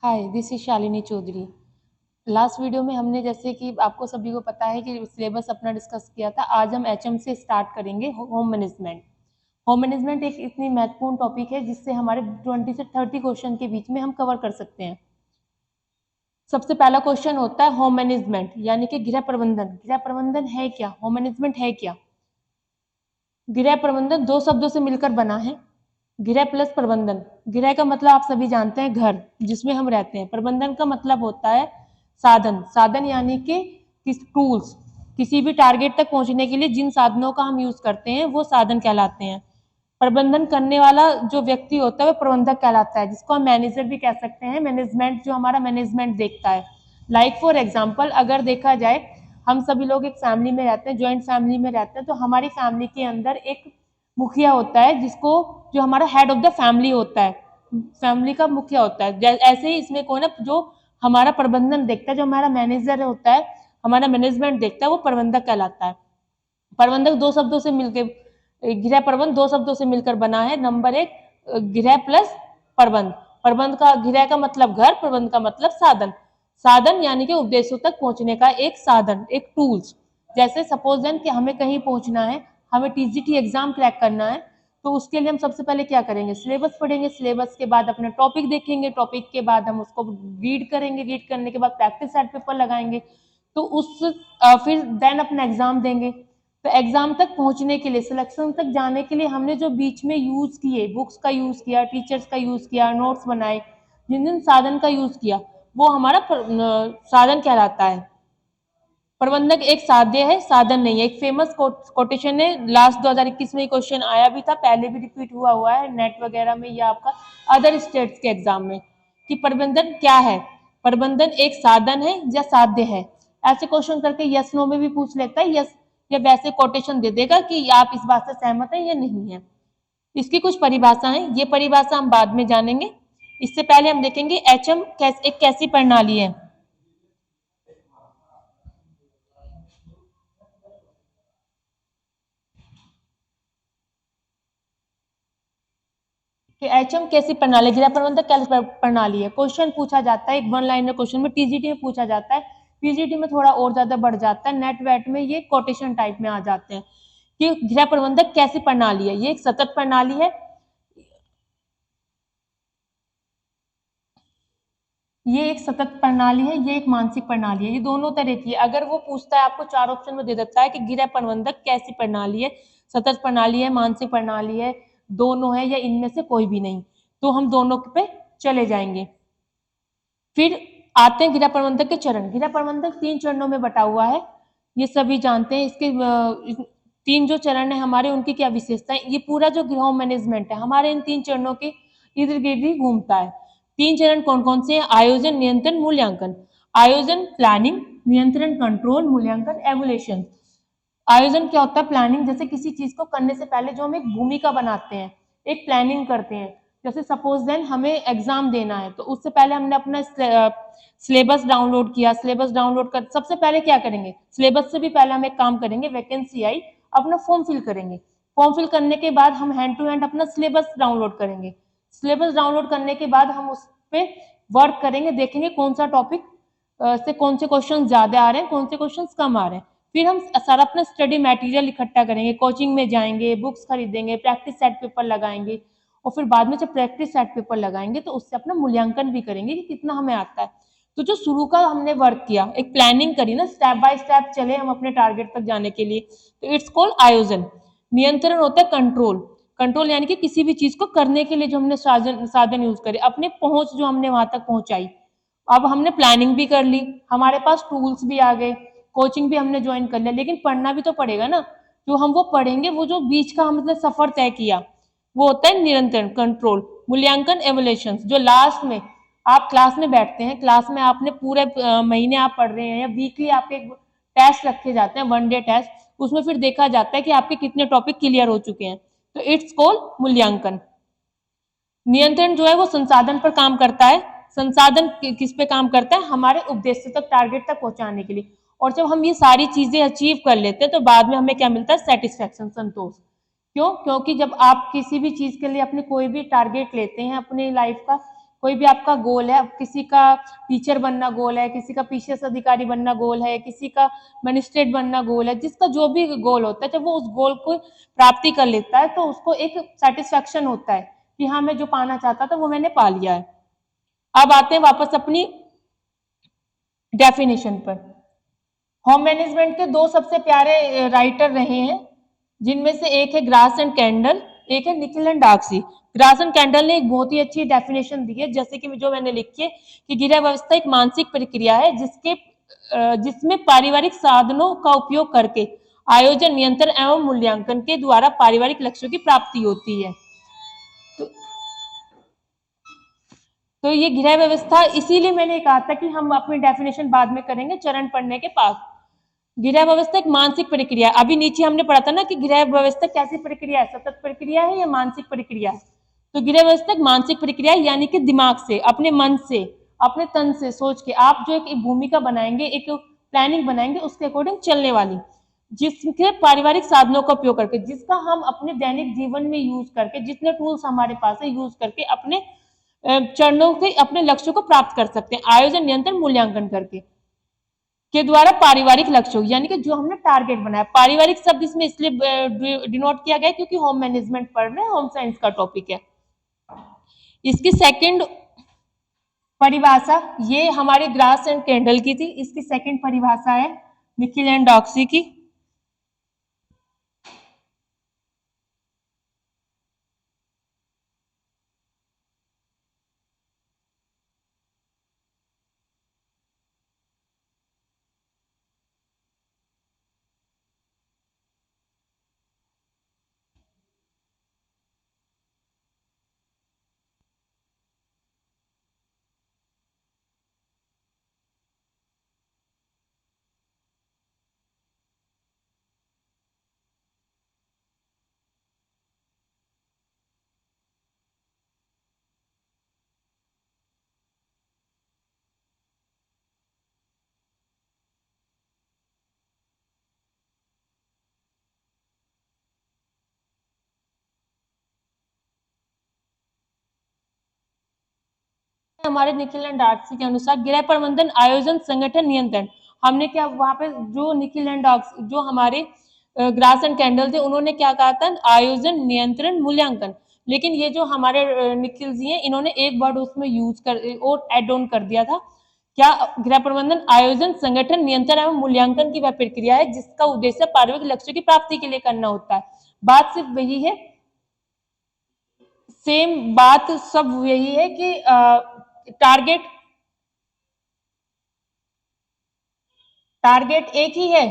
Hi, this is Shalini Chaudhary. Last video में हमने जैसे कि आपको सभी को पता है कि सिलेबस अपना डिस्कस किया था। आज हम एचएम से स्टार्ट करेंगे होम मैनेजमेंट। होम मैनेजमेंट एक इतनी महत्वपूर्ण टॉपिक है जिससे हमारे 20 से 30 क्वेश्चन के बीच में हम कवर कर सकते हैं। सबसे पहला क्वेश्चन होता है होम मैनेजमेंट यानी कि गृह प्रबंधन। गृह प्रबंधन है क्या? होम मैनेजमेंट है क्या? गृह प्रबंधन दो शब्दों से मिलकर बना है। गृह प्लस प्रबंधन। गृह का मतलब आप सभी जानते हैं घर जिसमें हम रहते हैं। प्रबंधन का मतलब होता है साधन। साधन यानी कि किस टूल्स, किसी भी टारगेट तक पहुंचने के लिए जिन साधनों का हम यूज करते हैं वो साधन कहलाते हैं। प्रबंधन करने वाला जो व्यक्ति होता है वो प्रबंधक कहलाता है, जिसको हम मैनेजर भी कह सकते हैं। मैनेजमेंट जो हमारा मैनेजमेंट देखता है। लाइक फॉर एग्जाम्पल अगर देखा जाए, हम सभी लोग एक फैमिली में रहते हैं, ज्वाइंट फैमिली में रहते हैं, तो हमारी फैमिली के अंदर एक मुखिया होता है जिसको, जो हमारा हेड ऑफ द फैमिली होता है, फैमिली का मुखिया होता है। ऐसे ही इसमें कौन है जो हमारा प्रबंधन देखता है, जो हमारा मैनेजर होता है, हमारा मैनेजमेंट देखता है, वो प्रबंधक कहलाता है। प्रबंधक दो शब्दों से मिलकर, गृह प्रबंध दो शब्दों से मिलकर बना है। नंबर एक, गृह प्लस प्रबंध। प्रबंध का, गृह का मतलब घर, प्रबंध का मतलब साधन। साधन यानी कि उद्देश्यों तक पहुंचने का एक साधन, एक टूल्स। जैसे सपोज देन कि हमें कहीं पहुंचना है, हमें टीजीटी एग्जाम क्रैक करना है, तो उसके लिए हम सबसे पहले क्या करेंगे? सिलेबस पढ़ेंगे। सिलेबस के बाद अपने टॉपिक देखेंगे। टॉपिक के बाद हम उसको रीड करेंगे। रीड करने के बाद प्रैक्टिस सेट पेपर लगाएंगे। तो उस फिर देन अपना एग्जाम देंगे। तो एग्जाम तक पहुंचने के लिए, सिलेक्शन तक जाने के लिए हमने जो बीच में यूज किए, बुक्स का यूज किया, टीचर्स का यूज किया, नोट्स बनाए, जिन जिन साधन का यूज किया, वो हमारा साधन कहलाता है। प्रबंधक एक साध्य है, साधन नहीं है। एक फेमस कोटेशन है, लास्ट 2021 में क्वेश्चन आया भी था, पहले भी रिपीट हुआ है नेट वगैरह में या आपका अदर स्टेट्स के एग्जाम में, कि प्रबंधन क्या है। प्रबंधन एक साधन है या साध्य है। ऐसे क्वेश्चन करके यस नो में भी पूछ लेता है, यस या वैसे कोटेशन दे देगा कि आप इस बात से सहमत हैं या नहीं है। इसकी कुछ परिभाषा है, ये परिभाषा हम बाद में जानेंगे। इससे पहले हम देखेंगे एचएम एक कैसी प्रणाली है। कि एचएम कैसी प्रणाली, गृह प्रबंधक कैसी प्रणाली है। क्वेश्चन पूछा जाता है एक वन लाइनर क्वेश्चन में, टीजीटी में पूछा जाता है, पीजीटी में थोड़ा और ज्यादा बढ़ जाता है, नेट वेट में ये कोटेशन टाइप में आ जाते हैं कि गृह प्रबंधक कैसी प्रणाली है। ये एक सतत प्रणाली है, ये एक सतत प्रणाली है, ये एक मानसिक प्रणाली है। ये दोनों तरह की है। अगर वो पूछता है आपको, चार ऑप्शन में दे देता है कि गृह प्रबंधक कैसी प्रणाली है, सतत प्रणाली है, मानसिक प्रणाली है, दोनों है, या इनमें से कोई भी नहीं, तो हम दोनों पे चले जाएंगे। फिर आते हैं गृह प्रबंधक के चरण। गृह प्रबंधक 3 चरणों में बटा हुआ है, ये सभी जानते हैं। इसके 3 जो चरण है हमारे, उनकी क्या विशेषता है। ये पूरा जो गृह मैनेजमेंट है हमारे इन 3 चरणों के इर्द गिर्द ही घूमता है। 3 चरण कौन कौन से हैं? आयोजन, नियंत्रण, मूल्यांकन। आयोजन प्लानिंग, नियंत्रण कंट्रोल, मूल्यांकन एवोल्यूशन। आयोजन क्या होता है? प्लानिंग, जैसे किसी चीज को करने से पहले जो हम एक भूमिका बनाते हैं, एक प्लानिंग करते हैं। जैसे सपोज देन हमें एग्जाम देना है, तो उससे पहले हमने अपना सिलेबस डाउनलोड किया। सिलेबस डाउनलोड कर, सबसे पहले क्या करेंगे? सिलेबस से भी पहले हम एक काम करेंगे, वैकेंसी आई, अपना फॉर्म फिल करेंगे। फॉर्म फिल करने के बाद हम हैंड टू हैंड अपना सिलेबस डाउनलोड करेंगे। सिलेबस डाउनलोड करने के बाद हम उस पर वर्क करेंगे, देखेंगे कौन सा टॉपिक से कौन से क्वेश्चन ज्यादा आ रहे हैं, कौन से क्वेश्चन कम आ रहे हैं। फिर हम सारा अपना स्टडी मटेरियल इकट्ठा करेंगे, कोचिंग में जाएंगे, बुक्स खरीदेंगे, प्रैक्टिस सेट पेपर लगाएंगे, और फिर बाद में जब प्रैक्टिस सेट पेपर लगाएंगे तो उससे अपना मूल्यांकन भी करेंगे कि कितना हमें आता है। तो जो शुरू का हमने वर्क किया, एक प्लानिंग करी ना, स्टेप बाय स्टेप चले हम अपने टारगेट तक जाने के लिए, तो इट्स कॉल्ड आयोजन। नियंत्रण होता है कंट्रोल। कंट्रोल यानी कि किसी भी चीज को करने के लिए जो हमने साधन यूज करे, अपने पहुंच जो हमने वहां तक पहुंचाई। अब हमने प्लानिंग भी कर ली, हमारे पास टूल्स भी आ गए, कोचिंग भी हमने ज्वाइन कर लिया, लेकिन पढ़ना भी तो पड़ेगा ना। जो हम वो पढ़ेंगे, वो जो बीच का हमने सफर तय किया, वो होता है निरंतर कंट्रोल। मूल्यांकन एवोल्यूशन, जो लास्ट में आप क्लास में बैठते हैं, क्लास में आपने पूरे महीने आप पढ़ रहे हैं या वीकली आपके टेस्ट रखे जाते हैं, वन डे टेस्ट, उसमें फिर देखा जाता है कि आपके कितने टॉपिक क्लियर हो चुके हैं, तो इट्स कॉल्ड मूल्यांकन। नियंत्रण जो है वो संसाधन पर काम करता है। संसाधन किस पे काम करता है? हमारे उद्देश्य तक, टारगेट तक पहुंचाने के लिए। और जब हम ये सारी चीजें अचीव कर लेते हैं तो बाद में हमें क्या मिलता है? सेटिस्फेक्शन, संतोष। क्यों? क्योंकि जब आप किसी भी चीज के लिए अपने कोई भी टारगेट लेते हैं अपनी लाइफ का, कोई भी आपका गोल है, किसी का टीचर बनना गोल है, किसी का पीसीएस अधिकारी बनना गोल है, किसी का मजिस्ट्रेट बनना गोल है, जिसका जो भी गोल होता है, जब वो उस गोल को प्राप्ति कर लेता है तो उसको एक सेटिस्फैक्शन होता है कि हाँ, मैं जो पाना चाहता था वो मैंने पा लिया है। अब आते हैं वापस अपनी डेफिनेशन पर। होम मैनेजमेंट के दो सबसे प्यारे राइटर रहे हैं, जिनमें से एक है ग्रास एंड कैंडल, एक है Nikhil and Darcy. Grass and candle ने एक बहुत ही अच्छी डेफिनेशन दी है, जैसे कि जो मैंने लिखी है कि गृह व्यवस्था एक मानसिक प्रक्रिया है जिसमें पारिवारिक साधनों का उपयोग करके आयोजन, नियंत्रण एवं मूल्यांकन के द्वारा पारिवारिक लक्ष्यों की प्राप्ति होती है। तो, तो ये गृह व्यवस्था, इसीलिए मैंने कहा था कि हम अपनी डेफिनेशन बाद में करेंगे चरण पढ़ने के पास। गृह व्यवस्था एक मानसिक प्रक्रिया, अभी नीचे हमने पढ़ा था ना कि गृह व्यवस्था कैसी प्रक्रिया है, सतत प्रक्रिया है या मानसिक प्रक्रिया है। तो गृह व्यवस्था एक मानसिक प्रक्रिया है, यानी कि दिमाग से, अपने मन से, अपने तन से सोच के आप जो एक भूमिका बनाएंगे, एक प्लानिंग बनाएंगे, उसके अकॉर्डिंग चलने वाली, जिसके पारिवारिक साधनों का उपयोग करके, जिसका हम अपने दैनिक जीवन में यूज करके, जितने टूल्स हमारे पास है यूज करके अपने चरणों के, अपने लक्ष्यों को प्राप्त कर सकते हैं, आयोजन, नियंत्रण, मूल्यांकन करके के द्वारा पारिवारिक लक्ष्यों, यानी कि जो हमने टारगेट बनाया। पारिवारिक शब्द इसमें इसलिए डिनोट किया गया क्योंकि होम मैनेजमेंट पढ़ रहे हैं, होम साइंस का टॉपिक है। इसकी सेकंड परिभाषा, ये हमारे ग्रास एंड कैंडल की थी, इसकी सेकंड परिभाषा है निखिल एंड डॉक्सी की। हमारे निखिल एंड डार्सी के अनुसार गृह प्रबंधन, आयोजन, संगठन, नियंत्रण। हमने क्या वहां पे जो निखिल एंड डार्सी, जो हमारे ग्रास एंड कैंडल थे, उन्होंने क्या कहा था, आयोजन, नियंत्रण, मूल्यांकन। लेकिन ये जो हमारे निखिल जी हैं, इन्होंने एक वर्ड उसमें यूज कर और एड ऑन कर दिया था, क्या, गृह प्रबंधन, आयोजन, संगठन, नियंत्रण एवं मूल्यांकन की वह प्रक्रिया है जिसका उद्देश्य पारिवारिक लक्ष्यों की प्राप्ति के लिए करना होता है। बात सिर्फ वही है, सेम बात सब यही है कि टारगेट टारगेट एक ही है,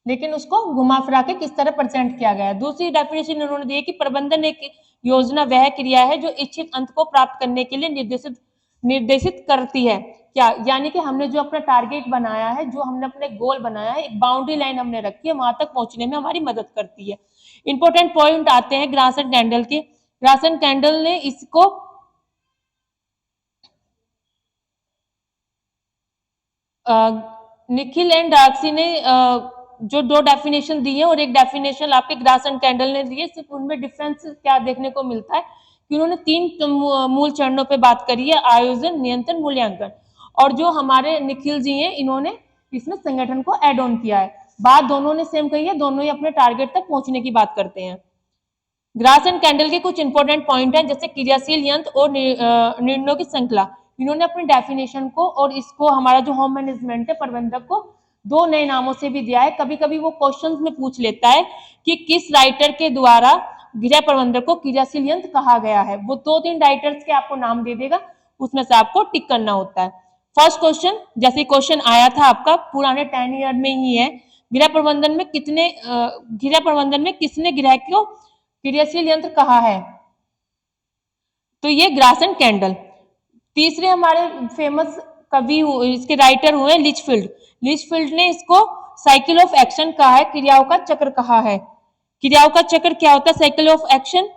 लेकिन उसको घुमा फिरा के किस तरह प्रेजेंट किया गया है। दूसरी डेफिनेशन उन्होंने दी है कि प्रबंधन एक योजना वह क्रिया है जो इच्छित अंत को प्राप्त करने के लिए निर्देशित निर्देशित करती है। क्या, यानी कि हमने जो अपना टारगेट बनाया है, जो हमने अपने गोल बनाया है, एक बाउंड्री लाइन हमने रखी है, वहां तक पहुंचने में हमारी मदद करती है। इंपॉर्टेंट पॉइंट आते हैं ग्रास एंड कैंडल के। ग्रास एंड कैंडल ने इसको निखिल एंड डार्सी ने जो दो डेफिनेशन दी है और एक डेफिनेशन आपके ग्रास एंड कैंडल ने दी है, सिर्फ उनमें डिफरेंस क्या देखने को मिलता है कि उन्होंने तीन मूल चरणों पे बात करी है, आयोजन, नियंत्रण, मूल्यांकन। और जो हमारे निखिल जी हैं, इन्होंने इसमें संगठन को एड ऑन किया है। बात दोनों ने सेम कही है, दोनों ही अपने टारगेट तक पहुंचने की बात करते हैं। ग्रास एंड कैंडल के कुछ इंपॉर्टेंट पॉइंट हैं, जैसे क्रियाशील यंत्र और निर्णयों की श्रृंखला। इन्होंने अपनी डेफिनेशन को और इसको, हमारा जो होम मैनेजमेंट है, प्रबंधक को दो नए नामों से भी दिया है। कभी कभी वो क्वेश्चंस में पूछ लेता है कि किस राइटर के द्वारा गृह प्रबंधक को क्रियाशील यंत्र कहा गया है। वो दो तीन राइटर्स के आपको नाम दे देगा, उसमें से आपको टिक करना होता है। फर्स्ट क्वेश्चन, जैसे क्वेश्चन आया था आपका पुराने 10 ईयर में ही है, गृह प्रबंधन में किसने गृह को क्रियाशील यंत्र कहा है, तो ये ग्रास एंड कैंडल। तीसरे हमारे फेमस कवि, इसके राइटर हुए लिचफील्ड। लिचफील्ड ने इसको साइकिल ऑफ एक्शन कहा है, क्रियाओं का चक्र कहा है। क्रियाओं का चक्र क्या होता है, साइकिल ऑफ एक्शन।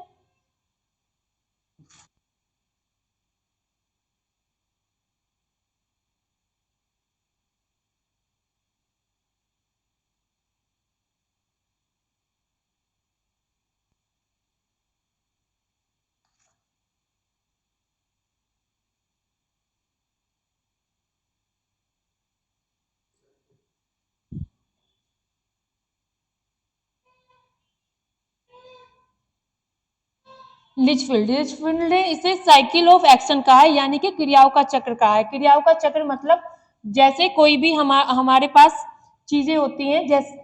लिचफील्ड ने इसे साइकिल ऑफ एक्शन कहा है, यानी कि क्रियाओं का चक्र कहा है। क्रियाओं का चक्र मतलब जैसे कोई भी हमारे पास चीजें होती हैं, जैसे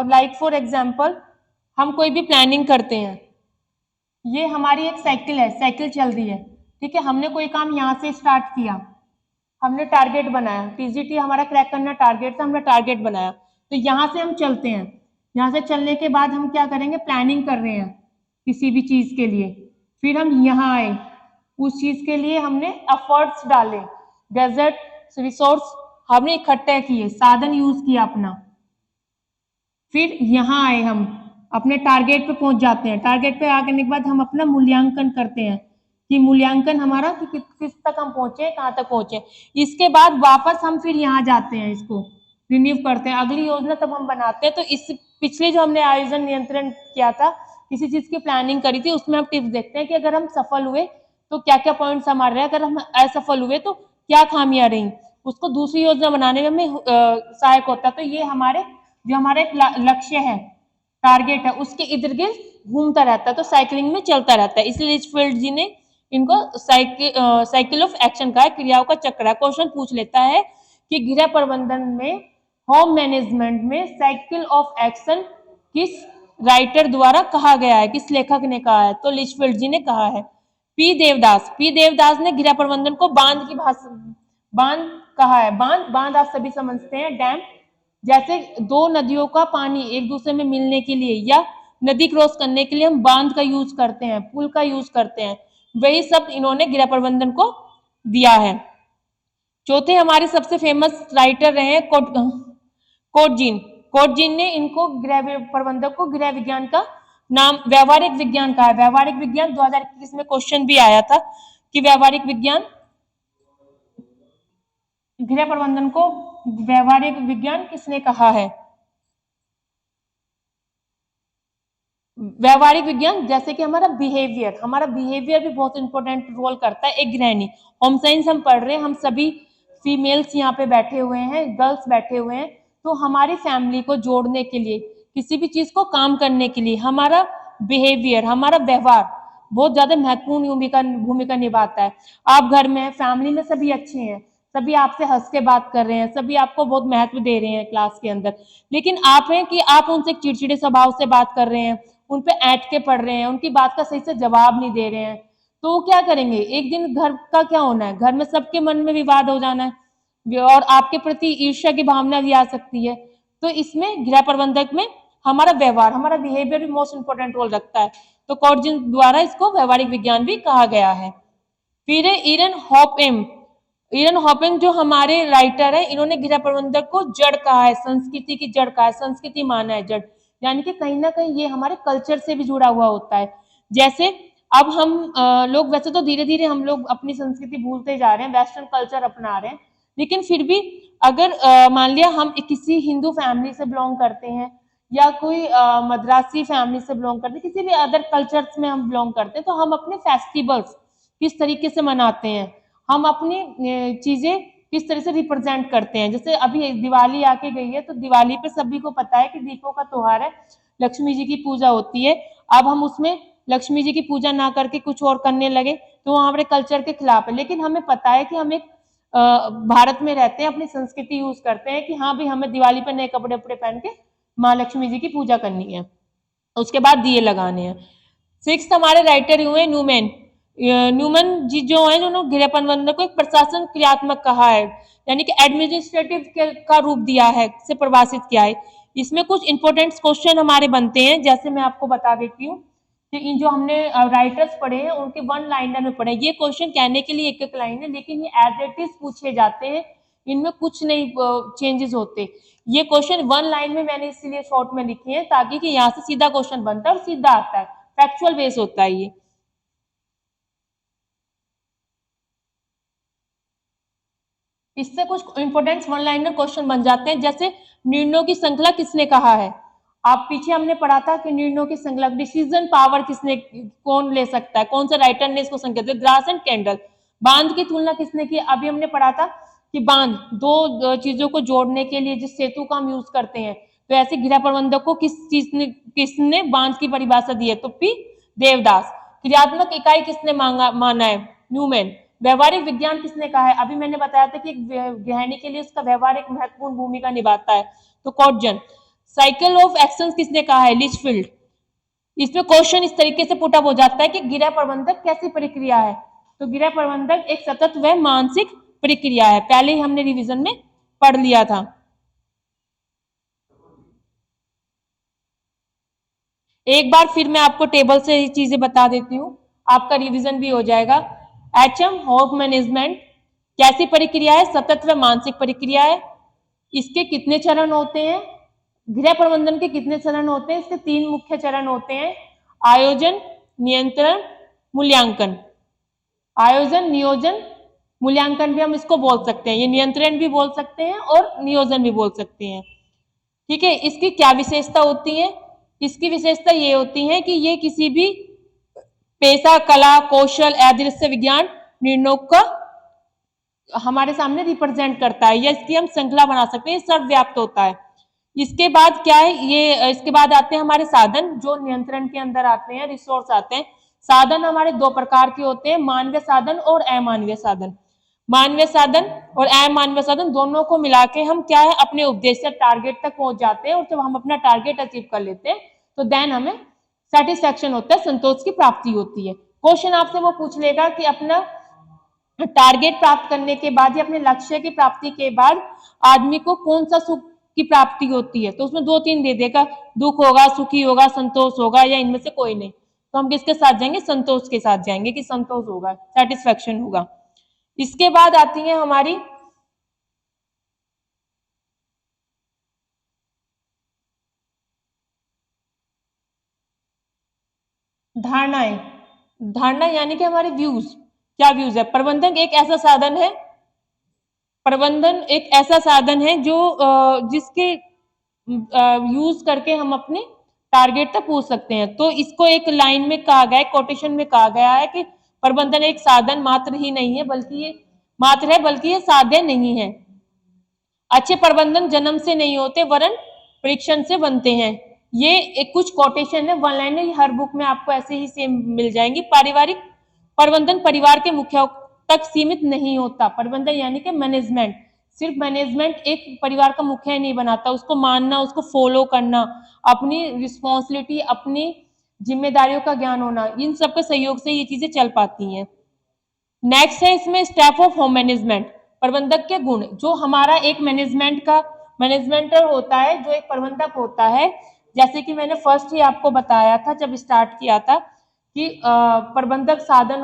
लाइक फॉर एग्जाम्पल हम कोई भी प्लानिंग करते हैं, ये हमारी एक साइकिल है, साइकिल चल रही है, ठीक है। हमने कोई काम यहाँ से स्टार्ट किया, हमने टारगेट बनाया, टीजीटी हमारा क्रैक करना टारगेट था, हमने टारगेट बनाया, तो यहाँ से हम चलते हैं। यहाँ से चलने के बाद हम क्या करेंगे, प्लानिंग कर रहे हैं किसी भी चीज के लिए, फिर हम यहाँ आए, उस चीज के लिए हमने एफर्ट्स डाले, गैजेट रिसोर्स हमने इकट्ठे किए, साधन यूज किया अपना, फिर यहाँ आए, हम अपने टारगेट पे पहुंच जाते हैं। टारगेट पे आने के बाद हम अपना मूल्यांकन करते हैं कि मूल्यांकन हमारा कि किस तक हम पहुंचे, कहाँ तक पहुंचे। इसके बाद वापस हम फिर यहाँ जाते हैं, इसको रिन्यू करते हैं, अगली योजना तब हम बनाते हैं। तो इस पिछले जो हमने आयोजन नियंत्रण किया था, किसी चीज की प्लानिंग करी थी, उसमें हम टिप्स देखते हैं कि अगर हम सफल हुए तो क्या क्या पॉइंट्स हमारे रहे, अगर हम असफल हुए तो क्या खामियां रही, उसको दूसरी योजना बनाने में हमें सहायक होता है। तो ये हमारे जो हमारा एक लक्ष्य है, टारगेट है, उसके इर्द गिर्द घूमता रहता है, तो साइकिलिंग में चलता रहता है। इसलिए लिचफील्ड जी ने इनको साइकिल ऑफ एक्शन का है, क्रियाओं का चक्र है। क्वेश्चन पूछ लेता है कि गृह प्रबंधन में, होम मैनेजमेंट में साइकिल ऑफ एक्शन किस राइटर द्वारा कहा गया है, किस लेखक ने कहा है, तो लिचफील्ड जी ने कहा है। पी देवदास ने गृह प्रबंधन को बांध की भाषा, बांध कहा है। बांध आप सभी समझते हैं, डैम, जैसे दो नदियों का पानी एक दूसरे में मिलने के लिए या नदी क्रॉस करने के लिए हम बांध का यूज करते हैं, पुल का यूज करते हैं, वही सब इन्होंने गृह प्रबंधन को दिया है। चौथे हमारे सबसे फेमस राइटर रहे हैं कोटजीन ने इनको गृह प्रबंधक को गृह विज्ञान का नाम व्यवहारिक विज्ञान कहा है। व्यवहारिक विज्ञान 2021 में क्वेश्चन भी आया था कि व्यवहारिक विज्ञान, गृह प्रबंधन को व्यवहारिक विज्ञान किसने कहा है। व्यवहारिक विज्ञान, जैसे कि हमारा बिहेवियर भी बहुत इंपॉर्टेंट रोल करता है। एक गृहिणी, होम साइंस हम पढ़ रहे हैं, हम सभी फीमेल्स यहाँ पे बैठे हुए हैं, गर्ल्स बैठे हुए हैं, तो हमारी फैमिली को जोड़ने के लिए, किसी भी चीज को काम करने के लिए हमारा बिहेवियर, हमारा व्यवहार बहुत ज्यादा महत्वपूर्ण भूमिका निभाता है। आप घर में, फैमिली में सभी अच्छे हैं, सभी आपसे हंस के बात कर रहे हैं, सभी आपको बहुत महत्व दे रहे हैं क्लास के अंदर, लेकिन आप हैं कि आप उनसे चिड़चिड़े स्वभाव से बात कर रहे हैं, उन पे ऐंठ के पढ़ रहे हैं, उनकी बात का सही से जवाब नहीं दे रहे हैं, तो वो क्या करेंगे, एक दिन घर का क्या होना है, घर में सबके मन में विवाद हो जाना है और आपके प्रति ईर्ष्या की भावना भी आ सकती है। तो इसमें गृह प्रबंधक में हमारा व्यवहार, हमारा बिहेवियर भी मोस्ट इंपोर्टेंट रोल रखता है। तो कोटजिन द्वारा इसको व्यवहारिक विज्ञान भी कहा गया है। फिर ईरन हॉपिंग जो हमारे राइटर है, इन्होंने गृह प्रबंधक को जड़ कहा है, संस्कृति की जड़ कहा है, संस्कृति माना है जड़, यानी कि कहीं ना कहीं ये हमारे कल्चर से भी जुड़ा हुआ होता है। जैसे अब हम लोग वैसे तो धीरे धीरे हम लोग अपनी संस्कृति भूलते जा रहे हैं, वेस्टर्न कल्चर अपना रहे हैं, लेकिन फिर भी अगर मान लिया हम किसी हिंदू फैमिली से बिलोंग करते हैं या कोई मद्रासी फैमिली से बिलोंग करते हैं, किसी भी अदर कल्चर्स में हम बिलोंग करते हैं, तो हम अपने फेस्टिवल्स किस तरीके से मनाते हैं, हम अपनी चीजें किस तरह से रिप्रेजेंट करते हैं। जैसे अभी दिवाली आके गई है, तो दिवाली पे सभी को पता है कि दीपों का त्योहार है, लक्ष्मी जी की पूजा होती है। अब हम उसमें लक्ष्मी जी की पूजा ना करके कुछ और करने लगे तो वो हमारे कल्चर के खिलाफ है। लेकिन हमें पता है कि हम एक भारत में रहते हैं, अपनी संस्कृति यूज करते हैं कि हाँ भाई हमें दिवाली पर नए कपड़े उपड़े पहन के माँ लक्ष्मी जी की पूजा करनी है, उसके बाद दिए लगाने हैं। 6 हमारे राइटर हुए न्यूमैन जी जो है, उन्होंने गृह प्रबंधन को एक प्रशासन क्रियात्मक कहा है, यानी कि एडमिनिस्ट्रेटिव का रूप दिया है, से परिभाषित किया है। इसमें कुछ इंपॉर्टेंट क्वेश्चन हमारे बनते हैं, जैसे मैं आपको बता देती हूँ कि इन जो हमने राइटर्स पढ़े हैं उनके वन लाइनर में पढ़े। ये क्वेश्चन कहने के लिए एक एक लाइन है, लेकिन ये एज इट इज पूछे जाते हैं, इनमें कुछ नहीं चेंजेस होते। ये क्वेश्चन वन लाइन में मैंने इसीलिए शॉर्ट में लिखे हैं ताकि कि यहाँ से सीधा क्वेश्चन बनता है और सीधा आता है, फैक्चुअल बेस होता है ये। इससे कुछ इंपोर्टेंट वन लाइनर क्वेश्चन बन जाते हैं, जैसे निर्णयों की श्रृंखला किसने कहा है। आप पीछे हमने पढ़ा था कि निर्णयों की श्रृंखला, डिसीजन पावर किसने, कौन ले सकता है, कौन सा राइटर ने इसको संकेत दिया, ग्रास एंड कैंडल। बांध की तुलना किसने की, अभी हमने पढ़ा था कि बांध दो चीजों को जोड़ने के लिए जिस सेतु का हम यूज करते हैं, तो ऐसे गृह प्रबंधक को किसने बांध की परिभाषा दी है, तो पी देवदास। क्रियात्मक इकाई किसने माना है? न्यूमैन। व्यवहारिक विज्ञान किसने कहा है? अभी मैंने बताया था कि गृहिणी के लिए उसका व्यवहार एक महत्वपूर्ण भूमिका निभाता है, तो कॉटजन। साइकिल ऑफ एक्शन किसने कहा है? लिचफील्ड। इसमें क्वेश्चन इस तरीके से पुटअप हो जाता है कि गृह प्रबंधक कैसी प्रक्रिया है? तो गृह प्रबंधक एक सतत व मानसिक प्रक्रिया है, पहले ही हमने रिवीजन में पढ़ लिया था। एक बार फिर मैं आपको टेबल से ये चीजें बता देती हूँ, आपका रिवीजन भी हो जाएगा। एचएम होम मैनेजमेंट कैसी प्रक्रिया है? सतत व मानसिक प्रक्रिया है। इसके कितने चरण होते हैं? गृह प्रबंधन के कितने चरण होते हैं? इसके 3 मुख्य चरण होते हैं, आयोजन, नियंत्रण, मूल्यांकन। आयोजन, नियोजन, मूल्यांकन भी हम इसको बोल सकते हैं, ये नियंत्रण भी बोल सकते हैं और नियोजन भी बोल सकते हैं। ठीक है, इसकी क्या विशेषता होती है? इसकी विशेषता ये होती है कि ये किसी भी पेशा, कला, कौशल, अदृश्य विज्ञान निर्णयों का हमारे सामने रिप्रेजेंट करता है, या इसकी हम श्रृंखला बना सकते हैं, सर्वव्याप्त होता है। इसके बाद क्या है, ये इसके बाद आते हैं हमारे साधन, जो नियंत्रण के अंदर आते हैं, रिसोर्स आते हैं। साधन हमारे 2 प्रकार के होते हैं, मानवीय साधन और अमानवीय साधन। मानवीय साधन और अमानवीय साधन दोनों को मिला के हम क्या है, अपने उद्देश्य टारगेट तक पहुंच जाते हैं, और जब हम अपना टारगेट अचीव कर लेते हैं तो देन हमें सेटिस्फैक्शन होता है, संतोष की प्राप्ति होती है। क्वेश्चन आपसे वो पूछ लेगा कि अपना टारगेट प्राप्त करने के बाद या अपने लक्ष्य की प्राप्ति के बाद आदमी को कौन सा सुख की प्राप्ति होती है, तो उसमें 2-3 दे देगा, दुख होगा, सुखी होगा, संतोष होगा, या इनमें से कोई नहीं। तो हम किसके साथ जाएंगे? संतोष के साथ जाएंगे कि संतोष होगा, सेटिस्फैक्शन होगा। इसके बाद आती है हमारी धारणाएं। धारणा यानी कि हमारे व्यूज। क्या व्यूज है? प्रबंधन एक ऐसा साधन है, प्रबंधन एक ऐसा साधन है जो जिसके यूज करके हम अपने टारगेट तक पहुंच सकते हैं। तो इसको एक लाइन में कहा गया है, कोटेशन में कहा गया है कि प्रबंधन एक साधन मात्र ही नहीं है, बल्कि ये मात्र है, बल्कि ये साध्य नहीं है। अच्छे प्रबंधन जन्म से नहीं होते, वरन परीक्षण से बनते हैं। ये एक कुछ कोटेशन है, 1 लाइन है, हर बुक में आपको ऐसे ही सेम मिल जाएंगी। पारिवारिक प्रबंधन परिवार के मुखिया तक सीमित नहीं होता। प्रबंधन यानी कि मैनेजमेंट, सिर्फ मैनेजमेंट एक परिवार का मुखिया नहीं बनाता, उसको मानना, उसको फॉलो करना, अपनी रिस्पॉन्सिबिलिटी, अपनी जिम्मेदारियों का ज्ञान होना, इन सबके सहयोग से ये चीजें चल पाती हैं। नेक्स्ट है इसमें स्टेप ऑफ होम मैनेजमेंट, प्रबंधक के गुण। जो हमारा एक मैनेजमेंटर होता है, जो एक प्रबंधक होता है, जैसे कि मैंने फर्स्ट ही आपको बताया था जब स्टार्ट किया था कि प्रबंधन साधन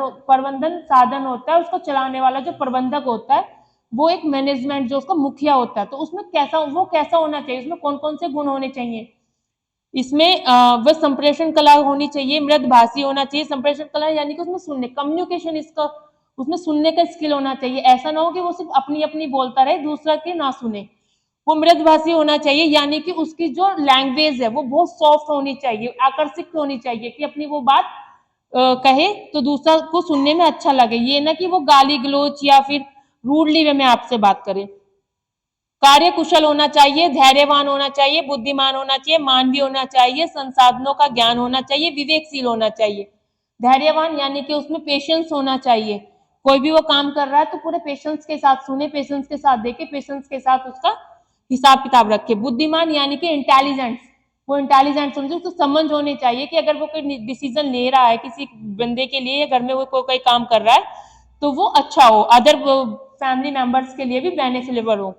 होता है, उसको चलाने वाला जो प्रबंधक होता है वो एक मैनेजमेंट जो उसका मुखिया होता है। तो उसमें कैसा होना चाहिए, उसमें कौन कौन से गुण होने चाहिए? इसमें वह संप्रेषण कला होनी चाहिए, मृदभाषी होना चाहिए। संप्रेषण कला यानी कि उसमें सुनने, कम्युनिकेशन, इसका उसमें सुनने का स्किल होना चाहिए। ऐसा ना हो कि वो सिर्फ अपनी अपनी बोलता रहे, दूसरा की ना सुने। वो मृदभाषी होना चाहिए, यानी कि उसकी जो लैंग्वेज है वो बहुत सॉफ्ट होनी चाहिए, आकर्षित होनी चाहिए, कि अपनी वो बात कहे तो दूसरा को सुनने में अच्छा लगे। ये ना कि वो गाली गलोच या फिर रूडली वे में आपसे बात करे। कार्य कुशल होना चाहिए, धैर्यवान होना चाहिए, बुद्धिमान होना चाहिए, मानवीय होना चाहिए, संसाधनों का ज्ञान होना चाहिए, विवेकशील होना चाहिए। धैर्यवान यानी कि उसमें पेशेंस होना चाहिए, कोई भी वो काम कर रहा है तो पूरे पेशेंस के साथ सुने, पेशेंस के साथ देखे, पेशेंस के साथ उसका हिसाब किताब रखे। बुद्धिमान यानी कि इंटेलिजेंस, वो इंटेलिजेंट समझे, उसको समझ होनी चाहिए कि अगर वो कोई डिसीजन ले रहा है किसी बंदे के लिए, घर में वो कोई काम कर रहा है तो वो अच्छा हो, अदर फैमिली मेंबर्स के लिए भी बेनिफिटेबल हो।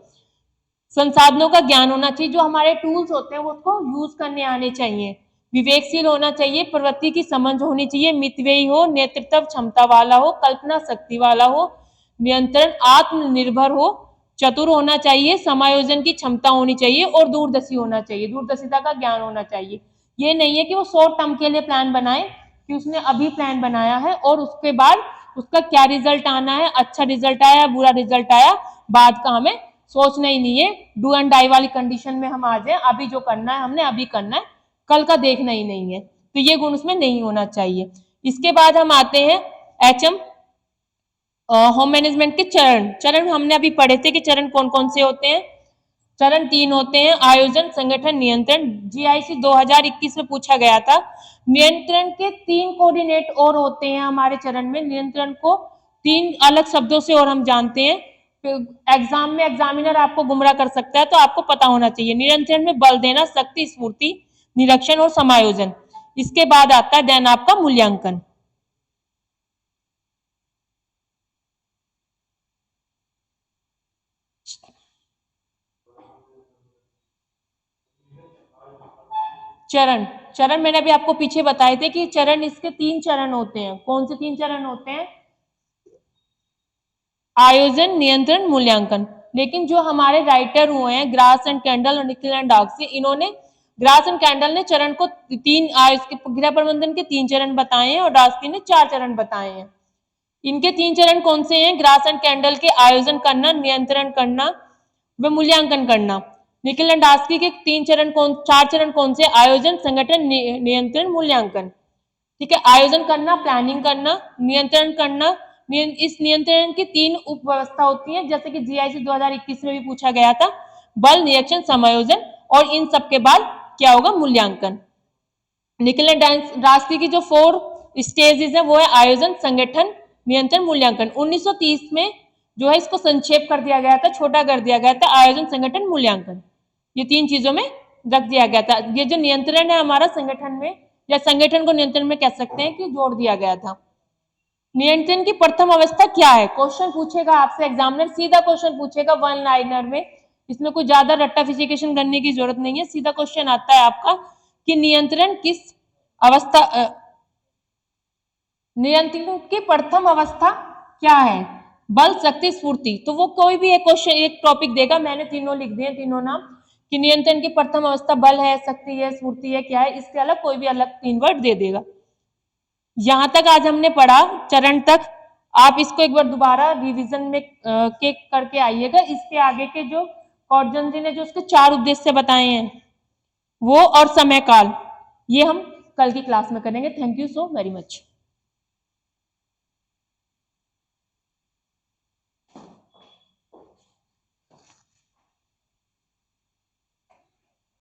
संसाधनों का ज्ञान होना चाहिए, जो हमारे टूल्स होते हैं वो उसको यूज करने आने चाहिए। विवेकशील होना चाहिए, प्रवृत्ति की समझ होनी चाहिए, मितव्ययी हो, नेतृत्व क्षमता वाला हो, कल्पना शक्ति वाला हो, नियंत्रण, आत्मनिर्भर हो, चतुर होना चाहिए, समायोजन की क्षमता होनी चाहिए, और दूरदर्शी होना चाहिए, दूरदर्शिता का ज्ञान होना चाहिए। ये नहीं है कि वो शॉर्ट टर्म के लिए प्लान बनाए, कि उसने अभी प्लान बनाया है और उसके बाद उसका क्या रिजल्ट आना है, अच्छा रिजल्ट आया, बुरा रिजल्ट आया, बाद का हमें सोचना ही नहीं है। डू एंड डाई वाली कंडीशन में हम आ जाए, अभी जो करना है हमने अभी करना है, कल का देखना ही नहीं है। तो ये गुण उसमें नहीं होना चाहिए। इसके बाद हम आते हैं एचएम होम मैनेजमेंट के चरण। चरण हमने अभी पढ़े थे कि चरण कौन कौन से होते हैं। चरण 3 होते हैं आयोजन, संगठन, नियंत्रण। जीआईसी 2021 में पूछा गया था। नियंत्रण के 3 कोऑर्डिनेट और होते हैं हमारे चरण में। नियंत्रण को 3 अलग शब्दों से और हम जानते हैं। एग्जाम में एग्जामिनर आपको गुमराह कर सकता है, तो आपको पता होना चाहिए। नियंत्रण में बल देना, शक्ति, स्फूर्ति, निरीक्षण और समायोजन। इसके बाद आता है देन आपका मूल्यांकन। चरण चरण मैंने अभी आपको पीछे बताए थे कि चरण, इसके 3 चरण होते हैं। कौन से 3 चरण होते हैं? आयोजन, नियंत्रण, मूल्यांकन। लेकिन जो हमारे राइटर हुए हैं ग्रास एंड कैंडल और निखिल एंड डार्सी, इन्होंने ग्रास एंड कैंडल ने चरण को 3 गृह प्रबंधन के 3 चरण बताए हैं और डार्सी ने 4 चरण बताए हैं। इनके 3 चरण कौन से हैं? ग्रास एंड कैंडल के आयोजन करना, नियंत्रण करना व मूल्यांकन करना। निखिल एंड डार्सी के 4 चरण कौन से? आयोजन, संगठन, नियंत्रण, मूल्यांकन। ठीक है, आयोजन करना, प्लानिंग करना, नियंत्रण करना। इस नियंत्रण की 3 उप व्यवस्था होती है, जैसे कि जीआईसी 2021 में भी पूछा गया था। बल, निरीक्षण, समायोजन, और इन सबके बाद क्या होगा? मूल्यांकन। निखिल एंड डार्सी की जो 4 स्टेजेस है वो है आयोजन, संगठन, नियंत्रण, मूल्यांकन। 1930 में जो है इसको संक्षेप कर दिया गया था, छोटा कर दिया गया था। आयोजन, संगठन, मूल्यांकन, ये 3 चीजों में रख दिया गया था। ये जो नियंत्रण है हमारा संगठन में, या संगठन को नियंत्रण में कह सकते हैं कि जोड़ दिया गया था। नियंत्रण की प्रथम अवस्था क्या है? क्वेश्चन पूछेगा आपसे एग्जामिनर, सीधा क्वेश्चन पूछेगा 1 लाइनर में। इसमें कोई ज्यादा रट्टाफिजिकेशन करने की जरूरत नहीं है। सीधा क्वेश्चन आता है आपका कि नियंत्रण किस अवस्था, नियंत्रण की प्रथम अवस्था क्या है? बल, शक्ति, स्फूर्ति। तो वो कोई भी एक क्वेश्चन, एक टॉपिक देगा। मैंने तीनों लिख दिए, तीनों नाम, कि नियंत्रण की प्रथम अवस्था बल है, शक्ति है, स्फूर्ति है, क्या है। इसके अलग कोई भी अलग 3 वर्ड दे देगा। यहां तक आज हमने पढ़ा चरण तक। आप इसको एक बार दोबारा रिवीजन में करके आइएगा। इसके आगे के जो कॉर्जन जी ने जो उसके 4 उद्देश्य बताए हैं वो, और समय काल, ये हम कल की क्लास में करेंगे। Thank you so very much.